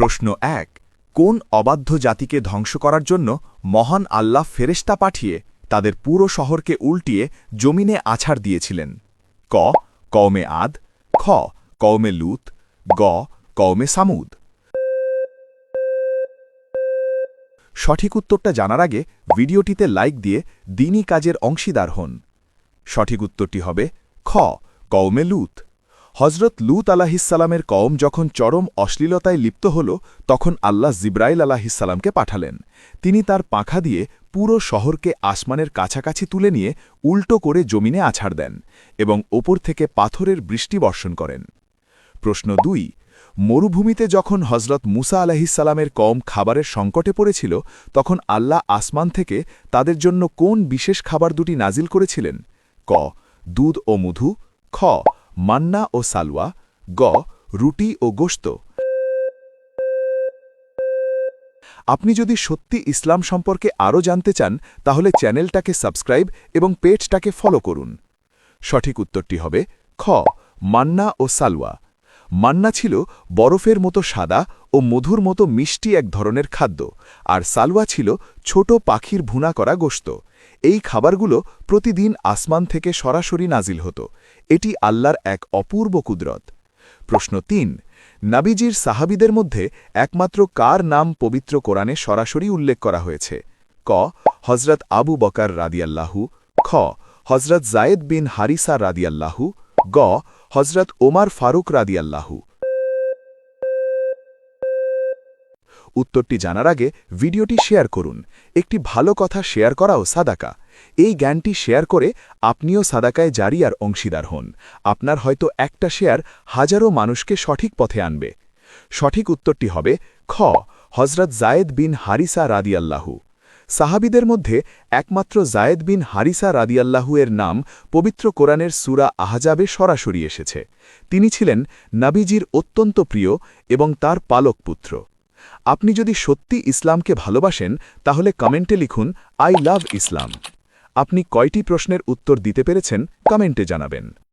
প্রশ্ন ১। কোন অবাধ্য জাতিকে ধ্বংস করার জন্য মহান আল্লাহ ফেরেশতা পাঠিয়ে তাদের পুরো শহরকে উল্টিয়ে জমিনে আছাড় দিয়েছিলেন? ক. কওমে আদ, খ. কওমে লূত, গ. কওমে সামুদ। সঠিক উত্তরটা জানার আগে ভিডিওটিতে লাইক দিয়ে দ্বীনি কাজের অংশীদার হন। সঠিক উত্তরটি হবে খ. কওমে লূত। হজরত লূত আলাহিসাল্লামের কওম যখন চরম অশ্লীলতায় লিপ্ত হল, তখন আল্লাহ জিব্রাইল আলাহিসাল্লামকে পাঠালেন। তিনি তার পাখা দিয়ে পুরো শহরকে আসমানের কাছাকাছি তুলে নিয়ে উল্টো করে জমিনে আছাড় দেন এবং ওপর থেকে পাথরের বৃষ্টি বর্ষণ করেন। প্রশ্ন ২। মরুভূমিতে যখন হজরত মুসা আলাহিসাল্লামের কওম খাবারের সংকটে পড়েছিল, তখন আল্লাহ আসমান থেকে তাদের জন্য কোন বিশেষ খাবার দুটি নাজিল করেছিলেন? ক. দুধ ও মধু, খ. মান্না ও সালওয়া, গ. রুটি ও গোশত। আপনি যদি সত্যি ইসলাম সম্পর্কে আরও জানতে চান, তাহলে চ্যানেলটাকে সাবস্ক্রাইব এবং পেজটাকে ফলো করুন। সঠিক উত্তরটি হবে খ. মান্না ও সালওয়া। মান্না ছিল বরফের মতো সাদা ও মধুর মতো মিষ্টি এক ধরনের খাদ্য, আর সালওয়া ছিল ছোট পাখির ভুনা করা গোশত। এই খাবারগুলো প্রতিদিন আসমান থেকে সরাসরি নাজিল হতো। এটি আল্লাহর এক অপূর্ব কুদরত। প্রশ্ন ৩। নাবিজির সাহাবিদের মধ্যে একমাত্র কার নাম পবিত্র কোরআনে সরাসরি উল্লেখ করা হয়েছে? ক. হজরত আবু বকর রাদিয়াল্লাহু, খ. হজরত জায়েদ বিন হারিসা রাদিয়াল্লাহু, গ. হজরত ওমর ফারুক রাদিয়াল্লাহু। উত্তরটি জানার আগে ভিডিওটি শেয়ার করুন। একটি ভালো কথা শেয়ার করাও সাদাকা। এই জ্ঞানটি শেয়ার করে আপনিও সাদাকায় জারিয়ার অংশীদার হন। আপনার হয়তো একটা শেয়ার হাজারো মানুষকে সঠিক পথে আনবে। সঠিক উত্তরটি হবে খ. হজরত জায়েদ বিন হারিসা রাদিয়াল্লাহু। সাহাবিদের মধ্যে একমাত্র জায়েদ বিন হারিসা রাদিয়াল্লাহু এর নাম পবিত্র কোরআনের সূরা আহজাবে সরাসরি এসেছে। তিনি ছিলেন নাবিজির অত্যন্ত প্রিয় এবং তার পালক পুত্র। আপনি যদি সত্যি ইসলামকে ভালোবাসেন, তাহলে কমেন্টে লিখুন আই লাভ ইসলাম। আপনি কয়টি প্রশ্নের উত্তর দিতে পেরেছেন কমেন্টে জানাবেন।